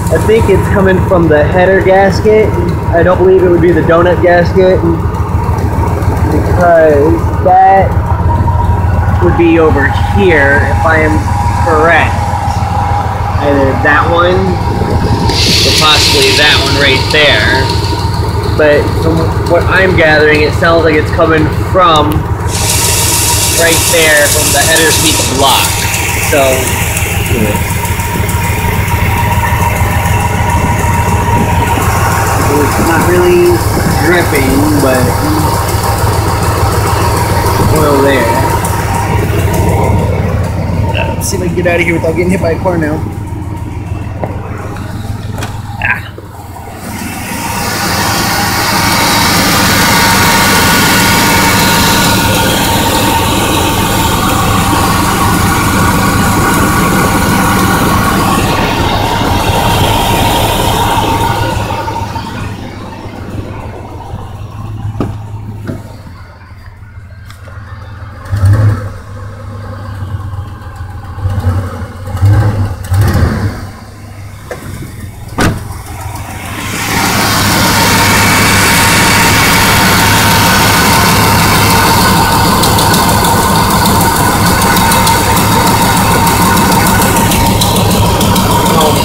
I think it's coming from the header gasket. I don't believe it would be the donut gasket, because that would be over here if I am correct. Either that one or possibly that one right there. But from what I'm gathering, it sounds like it's coming from right there from the header seat block. So it's not really dripping, but oil there. Let's see if I can get out of here without getting hit by a car now.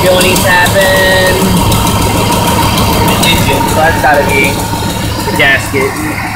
Peonies happen. Engine, so that's gotta be the gasket.